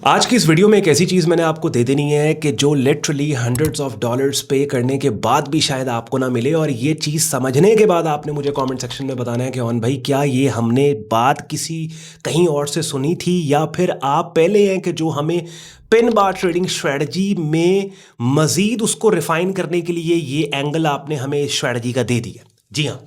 आज की इस वीडियो में एक ऐसी चीज़ मैंने आपको दे देनी है कि जो लिटरली हंड्रेड्स ऑफ डॉलर्स पे करने के बाद भी शायद आपको ना मिले, और ये चीज़ समझने के बाद आपने मुझे कमेंट सेक्शन में बताना है कि ऑन भाई क्या ये हमने बात किसी कहीं और से सुनी थी, या फिर आप पहले हैं कि जो हमें पिन बार ट्रेडिंग स्ट्रेटजी में मज़ीद उसको रिफाइन करने के लिए ये एंगल आपने हमें इस स्ट्रेटजी का दे दिया। जी हाँ,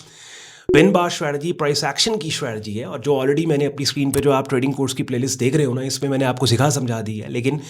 pin bar strategy price action की स्ट्रैटेजी है, और जो ऑलरेडी मैंने अपनी स्क्रीन पे जो आप ट्रेडिंग कोर्स की प्लेलिस्ट देख रहे हो ना, इसमें मैंने आपको सिखा समझा दी है। लेकिन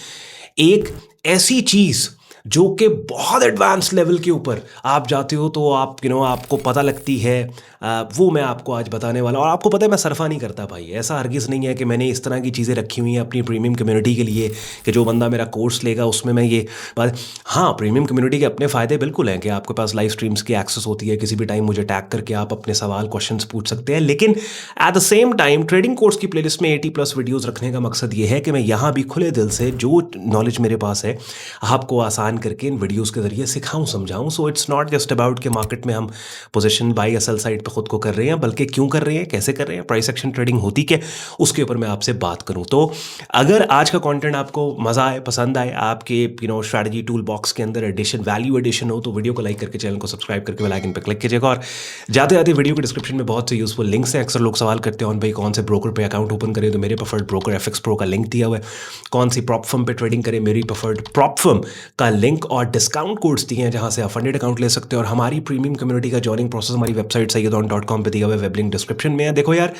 एक ऐसी चीज़ जो कि बहुत एडवांस लेवल के ऊपर आप जाते हो तो आप आपको पता लगती है, वो मैं आपको आज बताने वाला हूं। और आपको पता है मैं सरफा नहीं करता भाई, ऐसा हरगिज़ नहीं है कि मैंने इस तरह की चीज़ें रखी हुई हैं अपनी प्रीमियम कम्युनिटी के लिए कि जो बंदा मेरा कोर्स लेगा उसमें मैं ये बात। हाँ, प्रीमियम कम्युनिटी के अपने फ़ायदे बिल्कुल हैं कि आपके पास लाइव स्ट्रीम्स की एक्सेस होती है, किसी भी टाइम मुझे टैग करके आप अपने सवाल क्वेश्चंस पूछ सकते हैं। लेकिन at the same time trading course की प्लेलिस्ट में 80+ वीडियोज़ रखने का मकसद ये है कि मैं यहाँ भी खुले दिल से जो नॉलेज मेरे पास है आपको आसान करके इन वीडियोज़ के ज़रिए सिखाऊं समझाऊं। So it's not just about कि मार्केट में हम पोजीशन बाई या सेल साइड पे खुद को कर रहे हैं, बल्कि क्यों कर रहे हैं, कैसे कर रहे हैं, प्राइस एक्शन ट्रेडिंग होती क्या, उसके ऊपर मैं आपसे बात करूं। तो अगर आज का कंटेंट आपको मज़ा आए, पसंद आए, आपके स्ट्रैटेजी टूल बॉक्स के अंदर एडिशन वैल्यू एडिशन हो, तो वीडियो को लाइक करके चैनल को सब्सक्राइब करके बेल आइकन पर क्लिक कीजिएगा। और जाते जाते वीडियो के डिस्क्रिप्शन में बहुत से यूजफुल लिंक्स हैं। अक्सर लोग सवाल करते हैं भाई कौन से ब्रोकर पे अकाउंट ओपन करें, तो मेरे प्रेफर्ड ब्रोकर एफएक्स प्रो का लिंक दिया हुआ है। कौन सी प्रॉप फर्म पे ट्रेडिंग करें, मेरी प्रेफर्ड प्रॉप फर्म का लिंक और डिस्काउंट कोड्स दिए हैं जहां से आप फंडेड अकाउंट ले सकते हो। और हमारी प्रीमियम कम्युनिटी का जॉइनिंग प्रोसेस हमारी वेबसाइट sayyadon.com पे दिया हुआ है, वेब लिंक डिस्क्रिप्शन में है। देखो यार,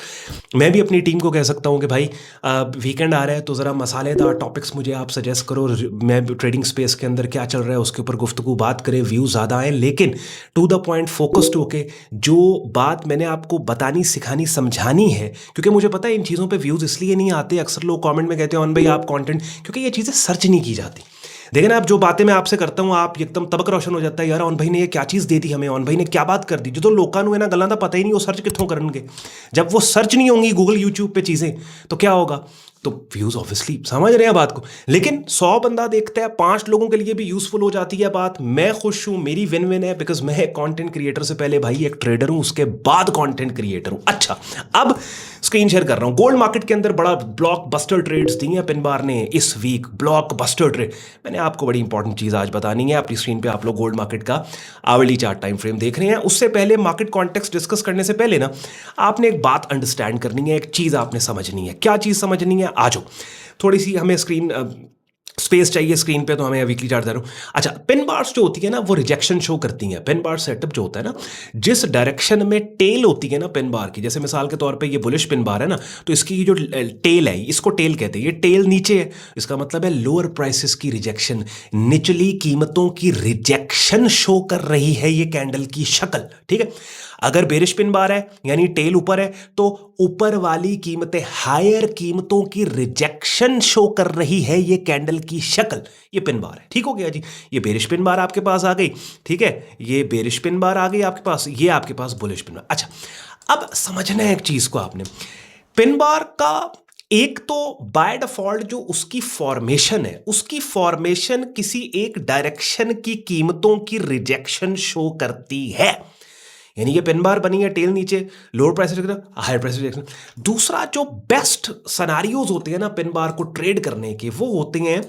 मैं भी अपनी टीम को कह सकता हूँ कि भाई वीकेंड आ रहा है तो ज़रा मसालेदार टॉपिक्स मुझे आप सजेस्ट करो, मैं ट्रेडिंग स्पेस के अंदर क्या चल रहा है उसके ऊपर गुफ्तगू बात करें, व्यूज़ ज़्यादा आए, लेकिन टू द पॉइंट फोकस्ड होके जो बात मैंने आपको बतानी सिखानी समझानी है। क्योंकि मुझे पता है इन चीज़ों पे व्यूज़ इसलिए नहीं आते, अक्सर लोग कमेंट में कहते हैं भाई आप कंटेंट, क्योंकि ये चीज़ें सर्च नहीं की जाती। देखिए ना, आप जो बातें मैं आपसे करता हूँ आप एकदम तबक रोशन हो जाता है यार, ऑन भाई ने ये क्या चीज़ दे दी हमें, ऑन भाई ने क्या बात कर दी। जो तो लोगों को है ना गल्लां दा पता ही नहीं वो सर्च कितों करनगे। जब वो सर्च नहीं होंगी गूगल यूट्यूब पे चीज़ें, तो क्या होगा, तो व्यूज़ ऑब्वियसली, समझ रहे हैं बात को। लेकिन 100 बंदा देखता है, 5 लोगों के लिए भी यूज़फुल हो जाती है बात। मैं खुश हूँ, मेरी विन विन है, बिकॉज मैं कंटेंट क्रिएटर से पहले भाई एक ट्रेडर हूँ, उसके बाद कंटेंट क्रिएटर हूँ। अच्छा, अब स्क्रीन शेयर कर रहा हूँ। गोल्ड मार्केट के अंदर बड़ा ब्लॉक बस्टर ट्रेड्स दी हैं पिन बार ने इस वीक, ब्लॉक बस्टर ट्रेड। मैंने आपको बड़ी इंपॉर्टेंट चीज़ आज बतानी है। अपनी स्क्रीन पे आप लोग गोल्ड मार्केट का आवरली चार्ट टाइम फ्रेम देख रहे हैं। उससे पहले मार्केट कॉन्टेक्स्ट डिस्कस करने से पहले ना आपने एक बात अंडरस्टैंड करनी है, एक चीज़ आपने समझनी है। क्या चीज़ समझनी है, आ जाओ। थोड़ी सी हमें स्क्रीन स्पेस चाहिए स्क्रीन पे, तो हमें वीकली चार्ट दे रहा हूँ। अच्छा, पिन बार्स जो होती है ना वो रिजेक्शन शो करती हैं। पिन बार सेटअप जो होता है ना, जिस डायरेक्शन में टेल होती है ना पिन बार की, जैसे मिसाल के तौर पे ये बुलिश पिन बार है ना, तो इसकी जो टेल है, इसको टेल कहते हैं। ये टेल नीचे है, इसका मतलब है लोअर प्राइसेस की रिजेक्शन, निचली कीमतों की रिजेक्शन शो कर रही है ये कैंडल की शक्ल। ठीक है, अगर बेरिश पिन बार है यानी टेल ऊपर है, तो ऊपर वाली कीमतें, हायर कीमतों की रिजेक्शन शो कर रही है ये कैंडल की शक्ल, ये पिन बार है। ठीक हो गया जी, ये बेरिश पिन बार आपके पास आ गई। ठीक है, ये बेरिश पिन बार आ गई आपके पास, ये आपके पास बुलिश पिन बार। अच्छा, अब समझना है एक चीज को आपने, पिन बार का एक तो बाय डिफॉल्ट जो उसकी फॉर्मेशन है, उसकी फॉर्मेशन किसी एक डायरेक्शन की कीमतों की रिजेक्शन शो करती है। यानी ये पिन बार बनी है, टेल नीचे, lower price rejection, higher price rejection. दूसरा जो बेस्ट सिनेरियोज होते हैं ना पिन बार को ट्रेड करने के, वो होते हैं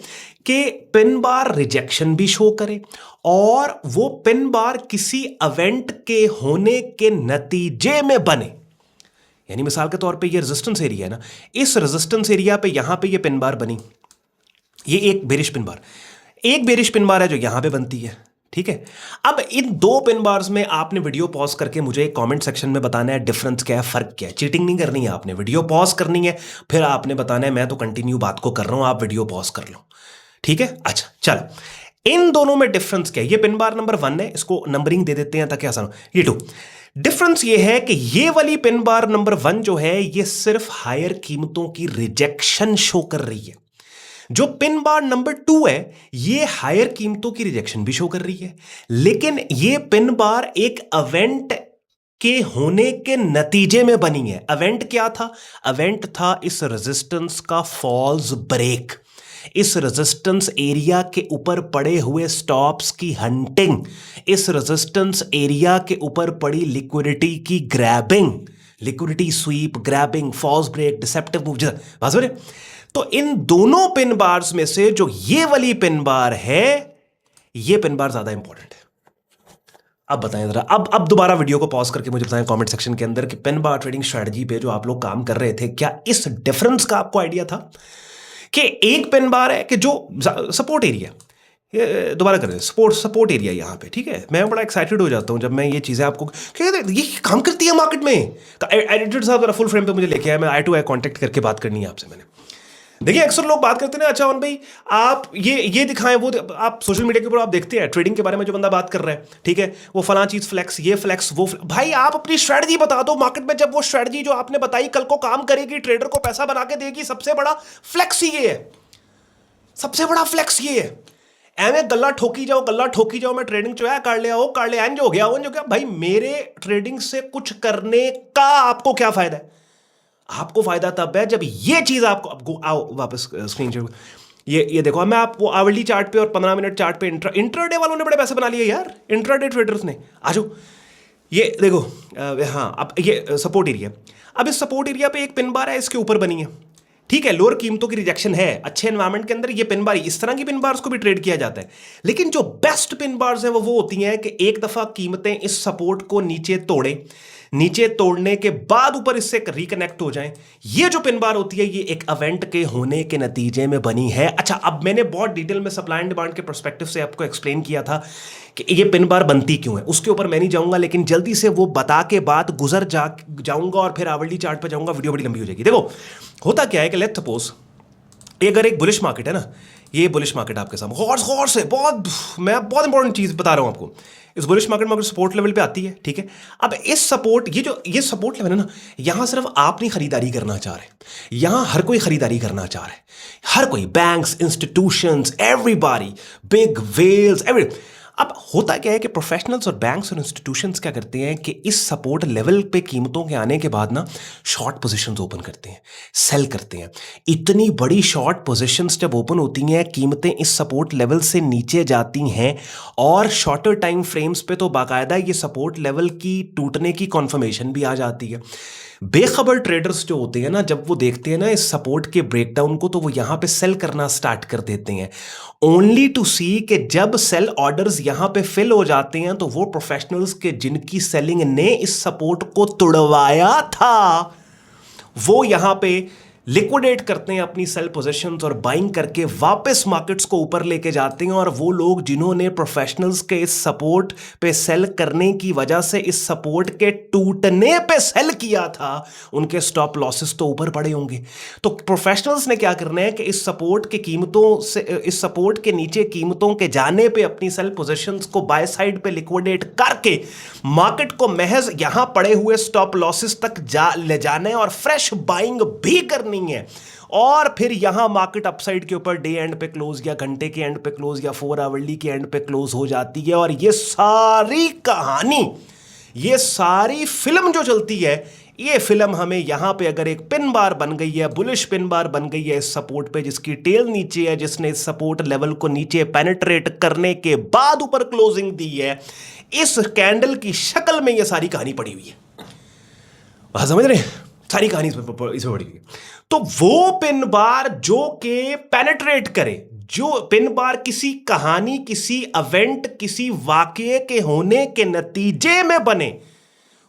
कि पिन बार रिजेक्शन भी शो करे और वो पिन बार किसी इवेंट के होने के नतीजे में बने। यानी मिसाल के तौर पे ये रेजिस्टेंस एरिया है ना, इस रेजिस्टेंस एरिया पे यहां पे ये पिन बार बनी, ये एक बेरिश पिन बार, एक बेरिश पिन बार है जो यहां पे बनती है। ठीक है, अब इन दो पिन बार्स में आपने वीडियो पॉज करके मुझे कमेंट सेक्शन में बताना है डिफरेंस क्या है, फर्क क्या है। चीटिंग नहीं करनी है, आपने वीडियो पॉज करनी है, फिर आपने बताना है मैं तो कंटिन्यू बात को कर रहा हूं, आप वीडियो पॉज कर लो। ठीक है, अच्छा चलो, इन दोनों में डिफरेंस क्या है। ये पिन बार नंबर 1 है, इसको नंबरिंग दे देते हैं ताकि आसान हो। ये 2 डिफरेंस ये है कि ये वाली पिन बार नंबर 1 जो है ये सिर्फ हायर कीमतों की रिजेक्शन शो कर रही है। जो पिन बार नंबर 2 है ये हायर कीमतों की रिजेक्शन भी शो कर रही है, लेकिन ये पिन बार एक इवेंट के होने के नतीजे में बनी है। इवेंट क्या था, इवेंट था इस रेजिस्टेंस का फॉल्स ब्रेक, इस रेजिस्टेंस एरिया के ऊपर पड़े हुए स्टॉप्स की हंटिंग, इस रेजिस्टेंस एरिया के ऊपर पड़ी लिक्विडिटी की grabbing, liquidity sweep, grabbing, false break, deceptive move. तो इन दोनों पिन बार्स में से जो ये वाली पिन बार है, ये पिन बार ज्यादा इंपॉर्टेंट है। अब बताएं जरा, अब दोबारा वीडियो को पॉज करके मुझे बताएं कमेंट सेक्शन के अंदर कि पिन बार ट्रेडिंग स्ट्रेटजी पे जो आप लोग काम कर रहे थे, क्या इस डिफरेंस का आपको आइडिया था कि एक पिन बार है कि जो सपोर्ट एरिया, ये दोबारा करें, सपोर्ट एरिया यहाँ पे, ठीक है। मैं बड़ा एक्साइटेड हो जाता हूँ जब मैं ये चीज़ें आपको, ये काम करती है मार्केट में। एडिटर साहब जरा फुल फ्रेम पे मुझे लेके आया, मैं आई टू आई कॉन्टेक्ट करके बात करनी है आपसे। मैंने देखिए अक्सर लोग बात करते हैं ना, अच्छा भाई आप ये दिखाएं, वो आप सोशल मीडिया के ऊपर आप देखते हैं ट्रेडिंग के बारे में जो बंदा बात कर रहा है, ठीक है, वो फला चीज फ्लैक्स, ये फ्लैक्स, वो भाई आप अपनी स्ट्रेटजी बता दो मार्केट में। जब वो स्ट्रेटजी जो आपने बताई कल को काम करेगी, ट्रेडर को पैसा बना के देगी, सबसे बड़ा फ्लैक्स ये है, सबसे बड़ा फ्लैक्स ये है। एमे गल्ला ठोकी जाओ, मैं ट्रेडिंग जो है कर लिया, वो कर लिया, एंज हो गया, वो जो क्या भाई, मेरे ट्रेडिंग से कुछ करने का आपको क्या फायदा है? आपको फायदा तब है जब ये चीज आपको आओ वापस स्क्रीन शॉट, ये देखो, मैं आपको आवली चार्ट पे और 15 मिनट चार्ट पे इंट्राडे वालों ने बड़े पैसे बना लिए यार, इंट्राडे ट्रेडर्स ने। आ जाओ, ये देखो, हाँ, अब ये सपोर्ट एरिया, अब इस सपोर्ट एरिया पे एक पिन बार है, इसके ऊपर बनी है, ठीक है, लोअर कीमतों की रिजेक्शन है। अच्छे एनवायरमेंट के अंदर ये पिन बार, इस तरह की पिन बार्स को भी ट्रेड किया जाता है, लेकिन जो बेस्ट पिन बार्स हैं वो होती हैं कि एक दफा कीमतें इस सपोर्ट को नीचे तोड़ने के बाद ऊपर इससे रिकनेक्ट हो जाएं। ये जो पिन बार होती है ये एक इवेंट के होने के नतीजे में बनी है। अच्छा, अब मैंने बहुत डिटेल में सप्लाई एंड डिमांड के पर्सपेक्टिव से आपको एक्सप्लेन किया था कि ये पिन बार बनती क्यों है, उसके ऊपर मैं नहीं जाऊंगा, लेकिन जल्दी से वो बता के बाद गुजर जाऊंगा और फिर आवली चार्ट पे जाऊंगा, वीडियो बड़ी लंबी हो जाएगी। देखो होता क्या है कि लेट्स सपोज अगर एक बुलिश मार्केट है ना, ये बुलिश मार्केट आपके सामने, गौर से मैं बहुत इंपॉर्टेंट चीज बता रहा हूं आपको। इस बुलिश मार्केट में सपोर्ट लेवल पे आती है, ठीक है। अब इस सपोर्ट, ये सपोर्ट लेवल है ना, यहां सिर्फ आप नहीं खरीदारी करना चाह रहे, यहां हर कोई खरीदारी करना चाह रहा है, हर कोई, banks, institutions, everybody, big whales, every. अब होता क्या है कि प्रोफेशनल्स और बैंक्स और इंस्टीट्यूशंस क्या करते हैं कि इस सपोर्ट लेवल पे कीमतों के आने के बाद ना शॉर्ट पोजीशंस ओपन करते हैं, सेल करते हैं। इतनी बड़ी शॉर्ट पोजीशंस जब ओपन होती हैं, कीमतें इस सपोर्ट लेवल से नीचे जाती हैं और शॉर्टर टाइम फ्रेम्स पे तो बाकायदा ये सपोर्ट लेवल की टूटने की कॉन्फर्मेशन भी आ जाती है। बेखबर ट्रेडर्स जो होते हैं ना, जब वो देखते हैं ना इस सपोर्ट के ब्रेकडाउन को, तो वो यहां पे सेल करना स्टार्ट कर देते हैं, ओनली टू सी कि जब सेल ऑर्डर्स यहां पे फिल हो जाते हैं तो वो प्रोफेशनल्स के जिनकी सेलिंग ने इस सपोर्ट को तोड़वाया था, वो यहां पे लिक्विडेट करते हैं अपनी सेल पोजीशंस और बाइंग करके वापस मार्केट्स को ऊपर लेके जाते हैं। और वो लोग जिन्होंने प्रोफेशनल्स के इस सपोर्ट पे सेल करने की वजह से इस सपोर्ट के टूटने पे सेल किया था, उनके स्टॉप लॉसेस तो ऊपर पड़े होंगे। तो प्रोफेशनल्स ने क्या करना है कि इस सपोर्ट के कीमतों से, इस सपोर्ट के नीचे कीमतों के जाने पे अपनी सेल पोजीशंस को बाय साइड पे लिक्विडेट करके मार्केट को महज यहां पड़े हुए स्टॉप लॉसेस तक ले जाना है और फ्रेश बाइंग भी करनी है। और फिर यहां मार्केट अपसाइड के ऊपर डे एंड पे क्लोज या घंटे के एंड पे क्लोज या 4 आवरली के एंड पे क्लोज हो जाती है। और ये सारी कहानी, ये सारी फिल्म जो चलती है, ये फिल्म हमें यहां पे अगर एक पिन बार बन गई है, बुलिश पिन बार बन गई है इस सपोर्ट पे, जिसकी टेल नीचे है, जिसने इस सपोर्ट लेवल को नीचे पेनिट्रेट करने के बाद ऊपर क्लोजिंग दी है, इस कैंडल की शक्ल में ये सारी कहानी पड़ी हुई है। समझ रहे हैं? सारी कहानी इसमें पड़ी हुई है। तो वो पिन बार जो के पेनिट्रेट करे, जो पिन बार किसी कहानी, किसी इवेंट, किसी वाकये के होने के नतीजे में बने,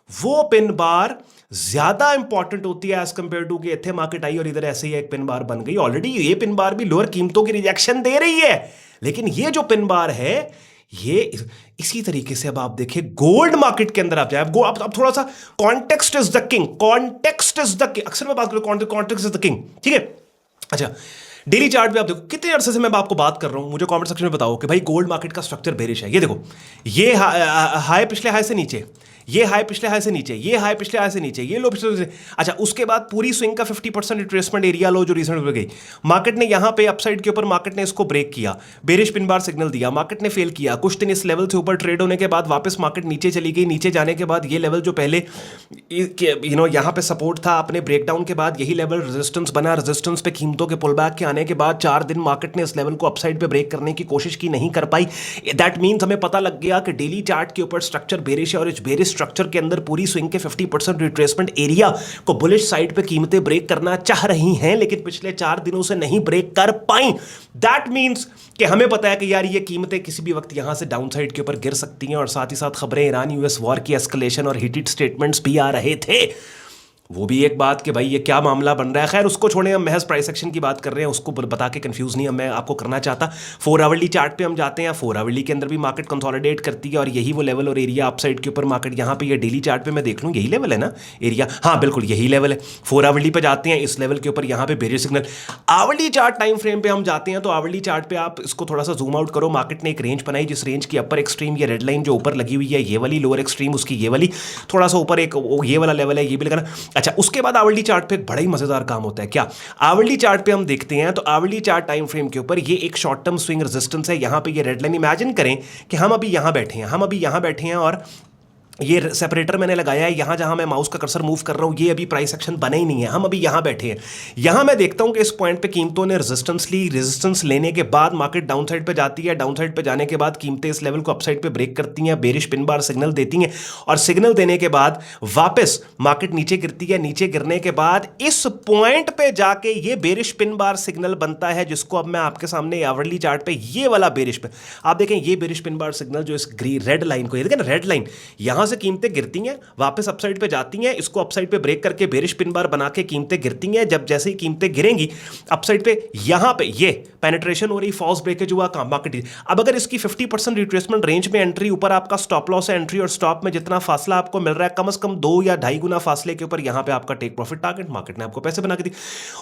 वो पिन बार ज्यादा इंपॉर्टेंट होती है एज कंपेयर टू कि इथे मार्केट आई और इधर ऐसे ही एक पिन बार बन गई। ऑलरेडी ये पिन बार भी लोअर कीमतों की रिजेक्शन दे रही है, लेकिन ये जो पिन बार है, ये इसी तरीके से अब आप देखिए गोल्ड मार्केट के अंदर आप जाए, अब थोड़ा सा context is the king, context is the king. अक्सर मैं बात करूं कॉन्टेक्स्ट इज द किंग, ठीक है। अच्छा, डेली चार्ट पे आप देखो, कितने अरसे से मैं आपको बात कर रहा हूं, मुझे कमेंट सेक्शन में बताओ कि भाई गोल्ड मार्केट का स्ट्रक्चर बेरिश है। ये देखो, ये हाई पिछले हाई से नीचे, ये हाई पिछले हाई से नीचे, ये हाई पिछले हाई से नीचे, ये लो पिछले से। अच्छा, उसके बाद पूरी स्विंग का 50% रिट्रेसमेंट एरिया लो जो रिसेंट हो गई। मार्केट ने यहां पे अपसाइड के ऊपर मार्केट ने इसको ब्रेक किया, बेरिश पिन बार सिग्नल दिया, मार्केट ने फेल किया, कुछ दिन इस लेवल से ऊपर ट्रेड होने के बाद वापस मार्केट नीचे चली गई। नीचे जाने के बाद ये लेवल जो पहले यहां पे सपोर्ट था, अपने ब्रेकडाउन के बाद यही लेवल रेजिस्टेंस बना। रेजिस्टेंस पे कीमतों के पुल बैक के आने के बाद 4 दिन मार्केट ने इस लेवल को अपसाइड पे ब्रेक करने की कोशिश की, नहीं कर पाई। दैट मीन्स हमें पता लग गया कि डेली चार्ट के ऊपर स्ट्रक्चर बेरिश है और इस बेरिश स्ट्रक्चर के अंदर पूरी स्विंग के 50% रिट्रेसमेंट एरिया को बुलिश साइड पे कीमतें ब्रेक करना चाह रही हैं, लेकिन पिछले 4 दिनों से नहीं ब्रेक कर पाई। दैट मीन्स कि हमें पता है कि यार ये कीमतें किसी भी वक्त यहां से डाउन साइड के ऊपर गिर सकती हैं, और साथ ही साथ खबरें ईरान यूएस वॉर की एस्केलेशन और हीटेड स्टेटमेंट्स भी आ रहे थे। वो भी एक बात कि भाई ये क्या मामला बन रहा है। खैर उसको छोड़े, हम महज प्राइस एक्शन की बात कर रहे हैं, उसको बता के कंफ्यूज नहीं मैं आपको करना चाहता। 4 आवरली चार्ट पे हम जाते हैं। 4 आवरली के अंदर भी मार्केट कंसोलिडेट करती है, और यही वो लेवल और एरिया अपसाइड के ऊपर मार्केट यहाँ पे ये डेली चार्ट पे मैं देख लूँ, यही लेवल है ना एरिया, हाँ बिल्कुल यही लेवल है। 4 आवरली पे जाते हैं, इस लेवल के ऊपर यहाँ पे bearish signal. Hourly chart time frame पे हम जाते हैं, तो आवरली चार्ट पे आप इसको थोड़ा सा जूम आउट करो। मार्केट ने एक रेंज बनाई, जिस रेंज की अपर एक्सट्रीम ये रेड लाइन जो ऊपर लगी हुई है ये वाली, लोअर एक्सट्रीम उसकी ये वाली, थोड़ा सा ऊपर एक ये वाला लेवल है, ये भी लगाना। अच्छा, उसके बाद आवरली चार्ट पे एक बड़ा ही मजेदार काम होता है। क्या आवरली चार्ट पे हम देखते हैं, तो आवरली चार्ट टाइम फ्रेम के ऊपर ये एक शॉर्ट टर्म स्विंग रेजिस्टेंस है, यहां पे ये रेड लाइन। इमेजिन करें कि हम अभी यहां बैठे हैं और ये सेपरेटर मैंने लगाया है यहाँ, जहाँ मैं माउस का कर्सर मूव कर रहा हूँ, ये अभी प्राइस एक्शन बना ही नहीं है, हम अभी यहाँ बैठे हैं। यहाँ मैं देखता हूँ कि इस पॉइंट पे कीमतों ने रेजिस्टेंस ली, रेजिस्टेंस लेने के बाद मार्केट डाउन साइड पे जाती है, डाउन साइड पे जाने के बाद कीमतें इस लेवल को अपसाइड पे ब्रेक करती हैं, बेरिश पिन बार सिग्नल देती हैं, और सिग्नल देने के बाद वापस मार्केट नीचे गिरती है। नीचे गिरने के बाद इस पॉइंट पे जाके ये बेरिश पिन बार सिग्नल बनता है, जिसको अब मैं आपके सामने आवरली चार्ट पे ये वाला बेरिश पिन, आप देखें ये बेरिश पिन बार सिग्नल जो इस रेड लाइन को, ये देखें रेड लाइन, यहां से कीमतें गिरती हैं, वापस अपसाइड पे जाती हैं, इसको अपसाइड पे ब्रेक करके बेरिश पिन बार बना के कीमतें गिरती हैं। जब जैसे ही कीमतें गिरेंगी अपसाइड पे, यहां पे ये पेनिट्रेशन हो रही, फॉल्स ब्रेकेज हुआ, काम मार्केट। अब अगर इसकी 50% रिट्रेसमेंट रेंज में एंट्री, ऊपर आपका स्टॉप लॉस है, एंट्री और स्टॉप में जितना फासला आपको मिल रहा है, कम से कम 2 या 2.5 गुना फासले के ऊपर यहां पे आपका टेक प्रॉफिट टारगेट, मार्केट ने आपको पैसे बना के दी।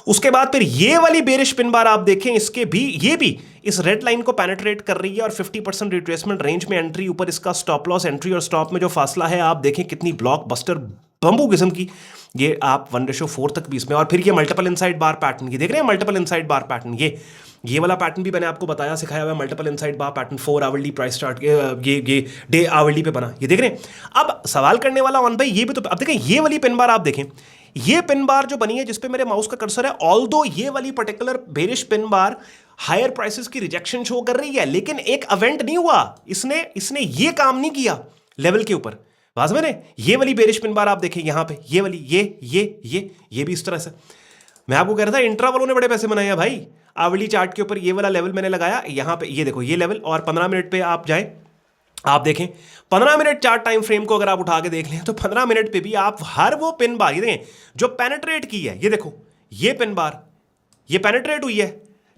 उसके बाद फिर ये वाली बेरिश पिन बार आप देखें, इसके भी ये भी इस रेड लाइन को पेनिट्रेट कर रही है, और 50% रिट्रेसमेंट रेंज में एंट्री, ऊपर इसका स्टॉप लॉस, एंट्री और स्टॉप में जो फासला है आप देखें कितनी ब्लॉकबस्टर बंबू किस्म की, ये आप 1:4 तक भी इसमें। और फिर ये मल्टीपल इनसाइड बार पैटर्न, ये देख रहे हैं मल्टीपल इनसाइड बार पैटर्न, ये वाला पैटर्न भी मैंने आपको बताया, सिखाया हुआ है, मल्टीपल इनसाइड बार पैटर्न 4 आवरली प्राइस चार्ट, ये डे आवरली पे बना, ये देख रहे हैं। अब सवाल करने वाला ऑन भाई, ये भी तो अब देखें, ये वाली पिन बार आप देखें, ये पिन बार जो बनी है जिसपे मेरे माउस का कर्सर है, ऑल्दो ये वाली particular bearish pin bar higher prices की रिजेक्शन शो कर रही है, लेकिन एक इवेंट नहीं हुआ, इसने ये काम नहीं किया लेवल के ऊपर। बात मैंने ये वाली बेरिश पिन बार आप देखें यहां पे, ये वाली ये भी इस तरह से, मैं आपको कह रहा था इंट्रा वालों ने बड़े पैसे बनाए हैं भाई। आवरली चार्ट के ऊपर ये वाला लेवल मैंने लगाया यहां पे, ये देखो ये लेवल, और 15 मिनट पे आप जाएं, आप देखें 15 मिनट चार्ट टाइम फ्रेम को अगर आप उठा के देख लें, तो 15 मिनट पे भी आप हर वो पिन बार, ये देखें जो पेनिट्रेट की है, ये देखो ये पिन बार ये पेनिट्रेट हुई है,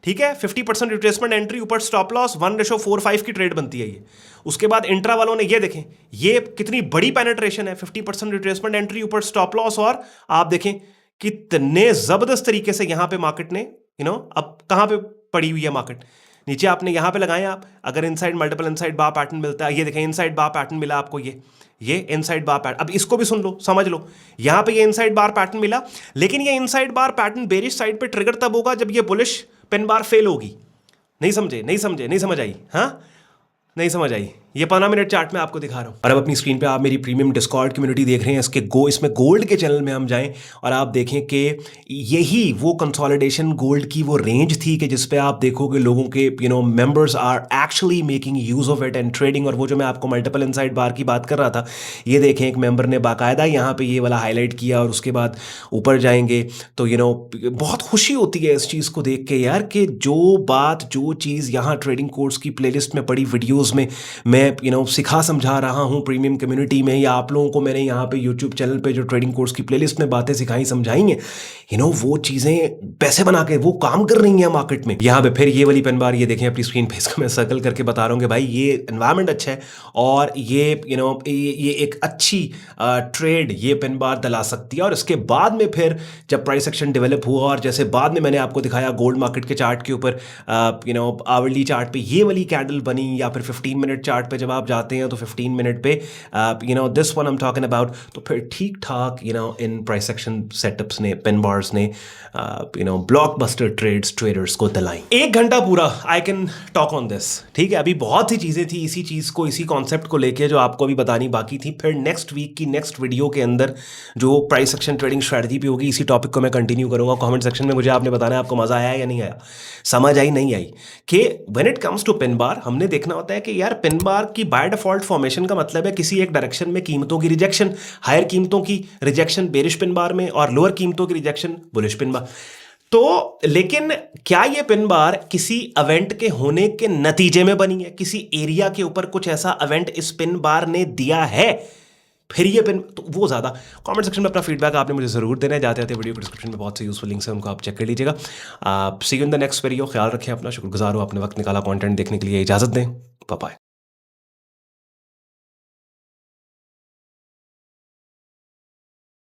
ठीक है, 50% रिट्रेसमेंट एंट्री, ऊपर स्टॉप लॉस, 1:45 की ट्रेड बनती है ये। उसके बाद इंट्रा वालों ने ये देखें, ये कितनी बड़ी पेनिट्रेशन है, 50% रिट्रेसमेंट एंट्री, ऊपर स्टॉप लॉस, और आप देखें कितने जबरदस्त तरीके से यहां पे मार्केट ने अब कहां पे पड़ी हुई है मार्केट, नीचे आपने यहां पे लगाए आप, अगर इनसाइड मल्टीपल इनसाइड बार पैटर्न मिलता है, ये देखें इनसाइड बार पैटर्न मिला आपको, ये इनसाइड बार पैटर्न। अब इसको भी सुन लो, समझ लो, यहां पे ये इनसाइड बार पैटर्न मिला, लेकिन ये इनसाइड बार पैटर्न बेरिश साइड पे ट्रिगर तब होगा जब ये बुलिश पिन बार फेल होगी। नहीं समझ आई, हाँ नहीं समझ आई। ये 15 मिनट चार्ट में आपको दिखा रहा हूँ। और अब अपनी स्क्रीन पे आप मेरी प्रीमियम डिस्कॉर्ड कम्युनिटी देख रहे हैं, इसमें गोल्ड के चैनल में हम जाएं और आप देखें कि यही वो कंसोलिडेशन गोल्ड की वो रेंज थी कि जिस पे आप देखोगे लोगों के members are actually making use of it and trading. और वो जो मैं आपको मल्टीपल इनसाइड बार की बात कर रहा था, ये देखें एक मेंबर ने बाकायदा यहाँ पे ये वाला हाईलाइट किया, और उसके बाद ऊपर जाएंगे तो बहुत खुशी होती है इस चीज़ को देख के यार, कि जो चीज़ यहाँ ट्रेडिंग कोर्स की प्लेलिस्ट में पड़ी वीडियोज़ में मैं सिखा समझा रहा हूं प्रीमियम कम्युनिटी में, या आप लोगों को मैंने यहाँ पे यूट्यूब चैनल पे जो ट्रेडिंग कोर्स की प्लेलिस्ट में बातें सिखाई समझाई हैं, वो चीज़ें पैसे बना के वो काम कर रही हैं मार्केट में। यहाँ पे फिर ये वाली पेन बार, ये देखें अपनी स्क्रीन पे, इसको मैं सर्कल करके बता रहा हूँ कि भाई ये एनवायरनमेंट अच्छा है, और ये ये एक अच्छी ट्रेड ये पेन बार दिला सकती है। और इसके बाद में फिर जब प्राइस एक्शन डेवलप हुआ, और जैसे बाद में मैंने आपको दिखाया गोल्ड मार्केट के चार्ट के ऊपर आवरली चार्ट पे ये वाली कैंडल बनी, या फिर 15 मिनट चार्ट पे जब आप जाते हैं तो 15 मिनट पे this one I am talking about, तो फिर ठीक ठाक इन प्राइस एक्शन सेटअप्स ने, पेन बार्स ने ब्लॉकबस्टर ट्रेडर्स को दिलाई। 1 घंटा पूरा I can talk on this, ठीक है। अभी बहुत सी चीज़ें थी इसी चीज़ को, इसी कॉन्सेप्ट को लेके जो आपको अभी बतानी बाकी थी। फिर नेक्स्ट वीक की नेक्स्ट वीडियो के अंदर जो प्राइस एक्शन ट्रेडिंग स्ट्रैटेजी पे होगी, इसी टॉपिक को मैं कंटिन्यू करूंगा। कमेंट सेक्शन में मुझे आपने बताना है आपको मजा आया या नहीं आया, समझ आई नहीं आई, कि when it comes to pen बार हमने देखना होता है कि यार पेन बार बार की बाय डिफॉल्ट फॉर्मेशन का मतलब है किसी एक डायरेक्शन में कीमतों की रिजेक्शन, हायर कीमतों की रिजेक्शन बेरिश पिन बार में और लोअर कीमतों की रिजेक्शन बुलिश पिन बार। तो लेकिन क्या ये पिन बार किसी इवेंट के होने के नतीजे में बनी है, किसी एरिया के ऊपर कुछ ऐसा इवेंट इस पिन बार ने दिया है फिर ये पिन, तो वो ज़्यादा कमेंट सेक्शन में अपना फीडबैक आपने मुझे ज़रूर देना है। जाते जाते वीडियो के डिस्क्रिप्शन में बहुत से यूजफुल लिंक्स हैं, उनको आप चेक कर लीजिएगा। See you in the next video. ख्याल रखें अपना, शुक्रगुजार हो आपने वक्त निकाला कंटेंट देखने के लिए। इजाज़त दें, बाय बाय।